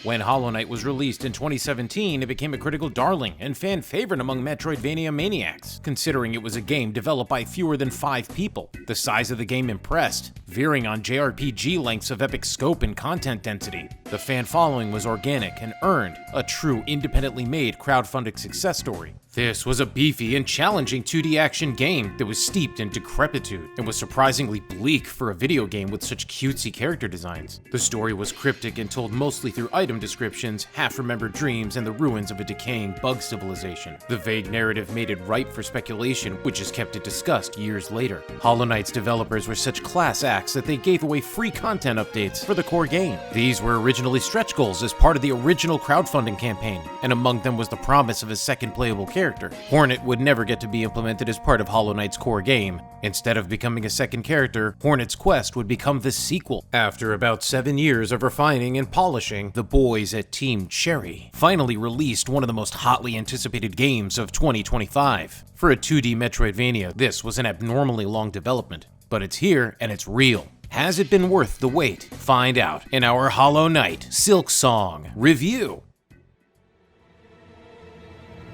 When Hollow Knight was released in 2017, it became a critical darling and fan favorite among Metroidvania maniacs, considering it was a game developed by fewer than 5 people. The size of the game impressed, veering on JRPG lengths of epic scope and content density. The fan following was organic and earned a true independently made crowdfunded success story. This was a beefy and challenging 2D action game that was steeped in decrepitude and was surprisingly bleak for a video game with such cutesy character designs. The story was cryptic and told mostly through item descriptions, half-remembered dreams, and the ruins of a decaying bug civilization. The vague narrative made it ripe for speculation, which has kept it discussed years later. Hollow Knight's developers were such class acts that they gave away free content updates for the core game. These were originally stretch goals as part of the original crowdfunding campaign, and among them was the promise of a second playable character. Hornet would never get to be implemented as part of Hollow Knight's core game. Instead of becoming a second character, Hornet's quest would become the sequel. After about 7 years of refining and polishing, the boys at Team Cherry finally released one of the most hotly anticipated games of 2025. For a 2D Metroidvania, this was an abnormally long development, but it's here and it's real. Has it been worth the wait? Find out in our Hollow Knight Silksong review.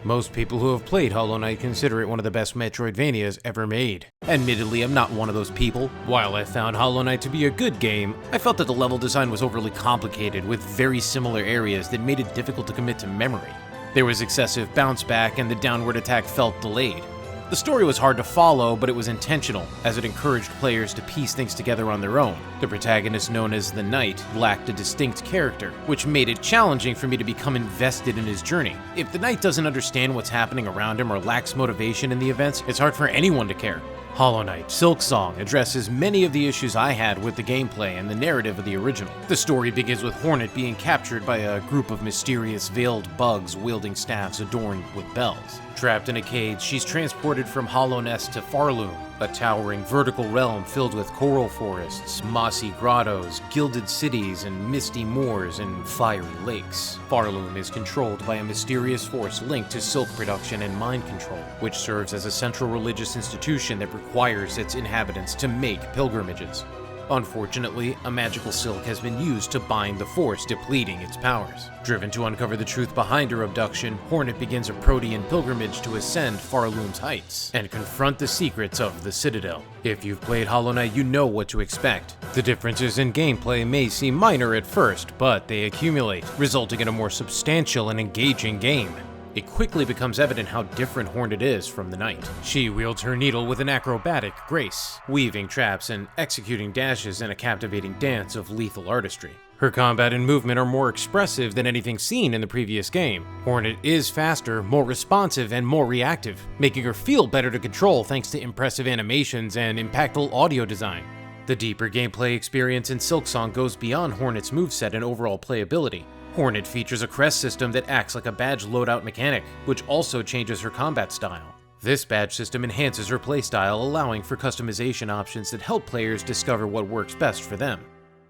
Most people who have played Hollow Knight consider it one of the best Metroidvanias ever made. Admittedly, I'm not one of those people. While I found Hollow Knight to be a good game, I felt that the level design was overly complicated with very similar areas that made it difficult to commit to memory. There was excessive bounce back and the downward attack felt delayed. The story was hard to follow, but it was intentional, as it encouraged players to piece things together on their own. The protagonist, known as the Knight, lacked a distinct character, which made it challenging for me to become invested in his journey. If the Knight doesn't understand what's happening around him or lacks motivation in the events, it's hard for anyone to care. Hollow Knight Silksong addresses many of the issues I had with the gameplay and the narrative of the original. The story begins with Hornet being captured by a group of mysterious veiled bugs wielding staffs adorned with bells. Trapped in a cage, she's transported from Hollow Nest to Farloom, a towering vertical realm filled with coral forests, mossy grottos, gilded cities, and misty moors and fiery lakes. Farloom is controlled by a mysterious force linked to silk production and mind control, which serves as a central religious institution that requires its inhabitants to make pilgrimages. Unfortunately, a magical silk has been used to bind the force, depleting its powers. Driven to uncover the truth behind her abduction, Hornet begins a Protean pilgrimage to ascend Farloom's heights and confront the secrets of the Citadel. If you've played Hollow Knight, you know what to expect. The differences in gameplay may seem minor at first, but they accumulate, resulting in a more substantial and engaging game. It quickly becomes evident how different Hornet is from the Knight. She wields her needle with an acrobatic grace, weaving traps and executing dashes in a captivating dance of lethal artistry. Her combat and movement are more expressive than anything seen in the previous game. Hornet is faster, more responsive, and more reactive, making her feel better to control thanks to impressive animations and impactful audio design. The deeper gameplay experience in Silksong goes beyond Hornet's moveset and overall playability. Hornet features a crest system that acts like a badge loadout mechanic, which also changes her combat style. This badge system enhances her playstyle, allowing for customization options that help players discover what works best for them.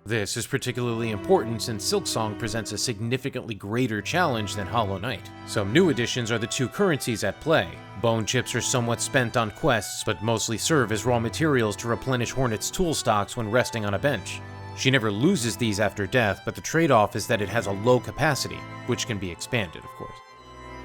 This is particularly important since Silksong presents a significantly greater challenge than Hollow Knight. Some new additions are the 2 currencies at play. Bone chips are somewhat spent on quests, but mostly serve as raw materials to replenish Hornet's tool stocks when resting on a bench. She never loses these after death, but the trade-off is that it has a low capacity, which can be expanded, of course.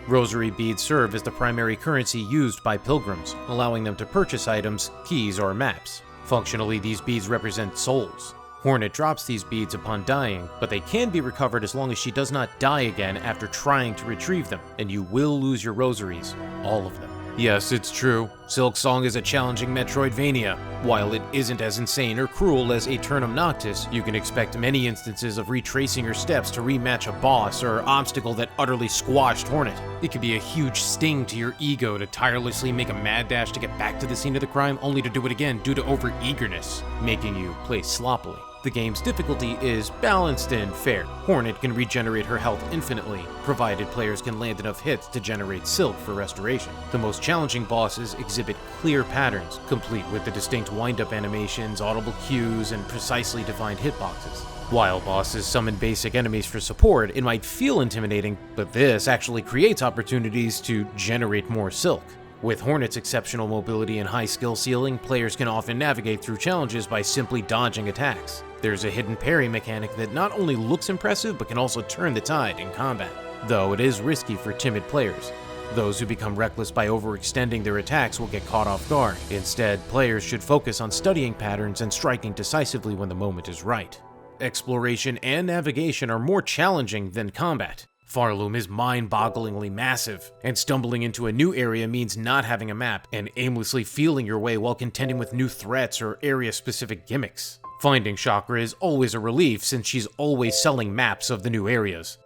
Rosary beads serve as the primary currency used by pilgrims, allowing them to purchase items, keys, or maps. Functionally, these beads represent souls. Hornet drops these beads upon dying, but they can be recovered as long as she does not die again after trying to retrieve them, and you will lose your rosaries, all of them. Yes, it's true. Silksong is a challenging Metroidvania. While it isn't as insane or cruel as Aeternum Noctis, you can expect many instances of retracing her steps to rematch a boss or obstacle that utterly squashed Hornet. It could be a huge sting to your ego to tirelessly make a mad dash to get back to the scene of the crime only to do it again due to over-eagerness, making you play sloppily. The game's difficulty is balanced and fair. Hornet can regenerate her health infinitely, provided players can land enough hits to generate silk for restoration. The most challenging bosses exhibit clear patterns, complete with the distinct wind-up animations, audible cues, and precisely defined hitboxes. While bosses summon basic enemies for support, it might feel intimidating, but this actually creates opportunities to generate more silk. With Hornet's exceptional mobility and high skill ceiling, players can often navigate through challenges by simply dodging attacks. There's a hidden parry mechanic that not only looks impressive but can also turn the tide in combat, though it is risky for timid players. Those who become reckless by overextending their attacks will get caught off guard. Instead, players should focus on studying patterns and striking decisively when the moment is right. Exploration and navigation are more challenging than combat. Farloom is mind-bogglingly massive, and stumbling into a new area means not having a map and aimlessly feeling your way while contending with new threats or area-specific gimmicks. Finding Chakra is always a relief since she's always selling maps of the new areas.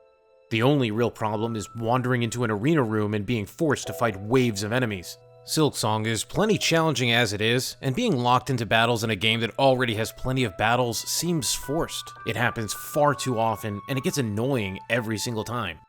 The only real problem is wandering into an arena room and being forced to fight waves of enemies. Silksong is plenty challenging as it is, and being locked into battles in a game that already has plenty of battles seems forced. It happens far too often, and it gets annoying every single time.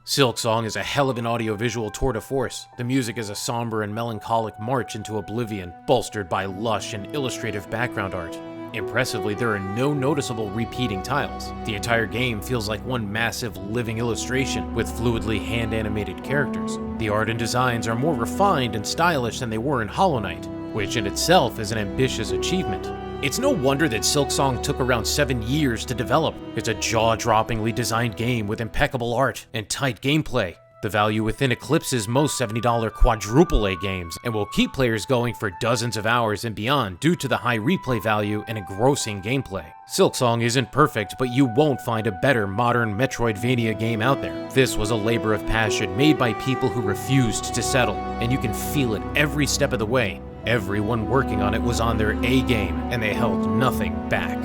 Silksong is a hell of an audiovisual tour de force. The music is a somber and melancholic march into oblivion, bolstered by lush and illustrative background art. Impressively, there are no noticeable repeating tiles. The entire game feels like one massive living illustration with fluidly hand-animated characters. The art and designs are more refined and stylish than they were in Hollow Knight, which in itself is an ambitious achievement. It's no wonder that Silksong took around 7 years to develop. It's a jaw-droppingly designed game with impeccable art and tight gameplay. The value within eclipses most $70 quadruple A games and will keep players going for dozens of hours and beyond due to the high replay value and engrossing gameplay. Silksong isn't perfect, but you won't find a better modern Metroidvania game out there. This was a labor of passion made by people who refused to settle, and you can feel it every step of the way. Everyone working on it was on their A game, and they held nothing back.